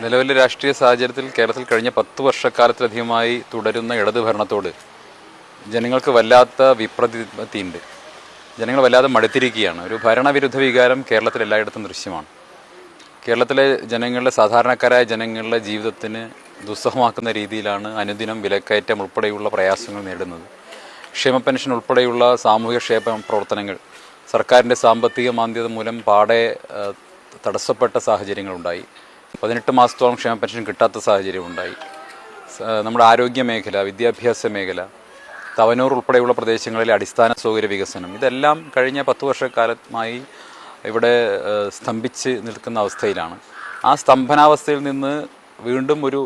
നിലവിലെ രാഷ്ട്രീയ സാഹചര്യത്തിൽ കേരളത്തിൽ കഴിഞ്ഞ 10 വർഷക്കാലത്തിലധികമായി തുടരുന്ന ഇടതു ഭരണത്തോട് ജനങ്ങൾക്ക് വല്ലാത്ത വിപ്രതിപത്തിയുണ്ട്. ജനങ്ങൾ വല്ലാതെ മടുത്തിരിക്കുകയാണ്. ഒരു ഭരണവിരുദ്ധ വികാരം കേരളത്തിൽ എല്ലായിടത്തും ദൃശ്യമാണ്. കേരളത്തിലെ ജനങ്ങളുടെ സാധാരണക്കാരായ ജനങ്ങളുടെ ജീവിതത്തിന് ദുസ്സഹമാക്കുന്ന രീതിയിലാണ് അനുദിനം വിലക്കയറ്റം ഉൾപ്പെടെയുള്ള പ്രയാസങ്ങൾ നേരിടുന്നത്. ക്ഷേമ പെൻഷൻ ഉൾപ്പെടെയുള്ള സാമൂഹിക ക്ഷേമ പ്രവർത്തനങ്ങൾ സർക്കാരിൻ്റെ സാമ്പത്തിക മാന്ദ്യത മൂലം പാടെ തടസ്സപ്പെട്ട സാഹചര്യങ്ങളുണ്ടായി. 18 മാസത്തോളം ക്ഷേമ പെൻഷൻ കിട്ടാത്ത സാഹചര്യമുണ്ടായി. നമ്മുടെ ആരോഗ്യ മേഖല, വിദ്യാഭ്യാസ മേഖല, തവനൂർ ഉൾപ്പെടെയുള്ള പ്രദേശങ്ങളിലെ അടിസ്ഥാന സൗകര്യ വികസനം, ഇതെല്ലാം കഴിഞ്ഞ 10 വർഷക്കാലമായി ഇവിടെ സ്തംഭിച്ച് നിൽക്കുന്ന അവസ്ഥയിലാണ്. ആ സ്തംഭനാവസ്ഥയിൽ നിന്ന് വീണ്ടും ഒരു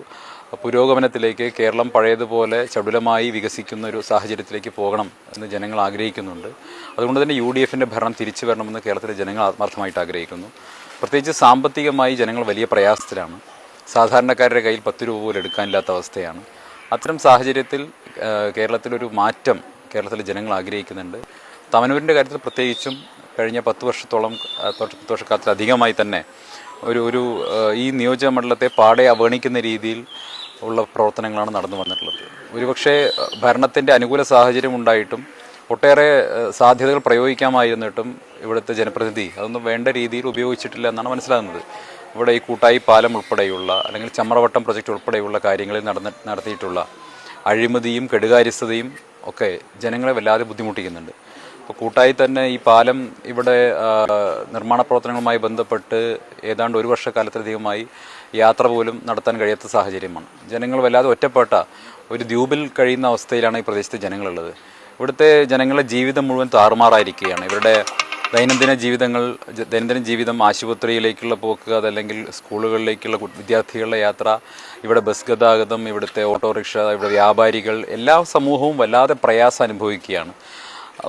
പുരോഗമനത്തിലേക്ക്, കേരളം പഴയതുപോലെ ചടുലമായി വികസിക്കുന്ന ഒരു സാഹചര്യത്തിലേക്ക് പോകണം എന്ന് ജനങ്ങൾ ആഗ്രഹിക്കുന്നുണ്ട്. അതുകൊണ്ട് തന്നെ UDFൻ്റെ ഭരണം തിരിച്ചു വരണമെന്ന് കേരളത്തിലെ ജനങ്ങൾ ആത്മാർത്ഥമായിട്ട് ആഗ്രഹിക്കുന്നു. പ്രത്യേകിച്ച് സാമ്പത്തികമായി ജനങ്ങൾ വലിയ പ്രയാസത്തിലാണ്. സാധാരണക്കാരുടെ കയ്യിൽ 10 രൂപ പോലും എടുക്കാനില്ലാത്ത അവസ്ഥയാണ്. അത്തരം സാഹചര്യത്തിൽ കേരളത്തിലൊരു മാറ്റം കേരളത്തിലെ ജനങ്ങൾ ആഗ്രഹിക്കുന്നുണ്ട്. തവനൂരിൻ്റെ കാര്യത്തിൽ പ്രത്യേകിച്ചും കഴിഞ്ഞ 10 വർഷക്കാലത്തിലധികമായി തന്നെ ഈ നിയോജക മണ്ഡലത്തെ പാടെ അവഗണിക്കുന്ന രീതിയിൽ ഉള്ള പ്രവർത്തനങ്ങളാണ് നടന്നു വന്നിട്ടുള്ളത്. ഒരുപക്ഷെ ഭരണത്തിൻ്റെ അനുകൂല സാഹചര്യം ഉണ്ടായിട്ടും ഒട്ടേറെ സാധ്യതകൾ പ്രയോഗിക്കാമായിരുന്നിട്ടും ഇവിടുത്തെ ജനപ്രതിനിധി അതൊന്നും വേണ്ട രീതിയിൽ ഉപയോഗിച്ചിട്ടില്ല എന്നാണ് മനസ്സിലാകുന്നത്. ഇവിടെ ഈ കൂട്ടായി പാലം ഉൾപ്പെടെയുള്ള അല്ലെങ്കിൽ ചമ്രവട്ടം പ്രൊജക്റ്റ് ഉൾപ്പെടെയുള്ള കാര്യങ്ങളിൽ നടത്തിയിട്ടുള്ള അഴിമതിയും കെടുകാര്യസ്ഥതയും ഒക്കെ ജനങ്ങളെ വല്ലാതെ ബുദ്ധിമുട്ടിക്കുന്നുണ്ട്. ഇപ്പോൾ കൂട്ടായി തന്നെ ഈ പാലം ഇവിടെ നിർമ്മാണ പ്രവർത്തനങ്ങളുമായി ബന്ധപ്പെട്ട് ഏതാണ്ട് 1 വർഷക്കാലത്തിലധികമായി യാത്ര പോലും നടത്താൻ കഴിയാത്ത സാഹചര്യമാണ്. ജനങ്ങൾ വല്ലാതെ ഒറ്റപ്പെട്ട ഒരു ദ്വീപിൽ കഴിയുന്ന അവസ്ഥയിലാണ് ഈ പ്രദേശത്തെ ജനങ്ങളുള്ളത്. ഇവിടുത്തെ ജനങ്ങളുടെ ജീവിതം മുഴുവൻ താറുമാറായിരിക്കുകയാണ്. ഇവരുടെ ദൈനംദിന ജീവിതം, ആശുപത്രിയിലേക്കുള്ള പോക്ക്, അതല്ലെങ്കിൽ സ്കൂളുകളിലേക്കുള്ള വിദ്യാർത്ഥികളുടെ യാത്ര, ഇവിടെ ബസ് ഗതാഗതം, ഇവിടുത്തെ ഓട്ടോറിക്ഷ, ഇവിടെ വ്യാപാരികൾ, എല്ലാ സമൂഹവും വല്ലാതെ പ്രയാസം അനുഭവിക്കുകയാണ്.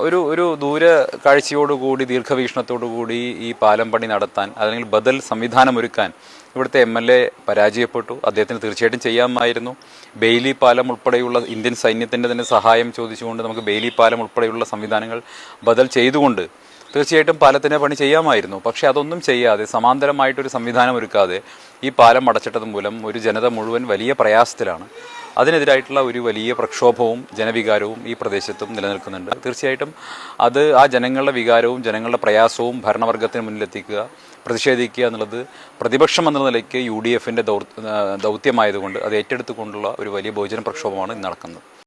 ഒരു ദൂര കാഴ്ചയോടുകൂടി, ദീർഘവീക്ഷണത്തോടുകൂടി ഈ പാലം പണി നടത്താൻ, അല്ലെങ്കിൽ ബദൽ സംവിധാനമൊരുക്കാൻ ഇവിടുത്തെ MLA പരാജയപ്പെട്ടു. അദ്ദേഹത്തിന് തീർച്ചയായിട്ടും ചെയ്യാമായിരുന്നു. ബെയിലി പാലം ഉൾപ്പെടെയുള്ള ഇന്ത്യൻ സൈന്യത്തിൻ്റെ തന്നെ സഹായം ചോദിച്ചുകൊണ്ട് നമുക്ക് ബെയിലി പാലം ഉൾപ്പെടെയുള്ള സംവിധാനങ്ങൾ ബദൽ ചെയ്തുകൊണ്ട് തീർച്ചയായിട്ടും പാലത്തിൻ്റെ പണി ചെയ്യാമായിരുന്നു. പക്ഷേ അതൊന്നും ചെയ്യാതെ, സമാന്തരമായിട്ടൊരു സംവിധാനം ഒരുക്കാതെ ഈ പാലം അടച്ചിട്ടത് മൂലം ഒരു ജനത മുഴുവൻ വലിയ പ്രയാസത്തിലാണ്. അതിനെതിരായിട്ടുള്ള ഒരു വലിയ പ്രക്ഷോഭവും ജനവികാരവും ഈ പ്രദേശത്തും നിലനിൽക്കുന്നുണ്ട്. തീർച്ചയായിട്ടും ആ ജനങ്ങളുടെ വികാരവും ജനങ്ങളുടെ പ്രയാസവും ഭരണവർഗത്തിന് മുന്നിലെത്തിക്കുക, പ്രതിഷേധിക്കുക എന്നുള്ളത് പ്രതിപക്ഷം എന്ന നിലയ്ക്ക് UDFൻ്റെ ദൗത്യമായതുകൊണ്ട് അത് ഏറ്റെടുത്തുകൊണ്ടുള്ള ഒരു വലിയ ബഹുജന പ്രക്ഷോഭമാണ് ഇന്ന് നടക്കുന്നത്.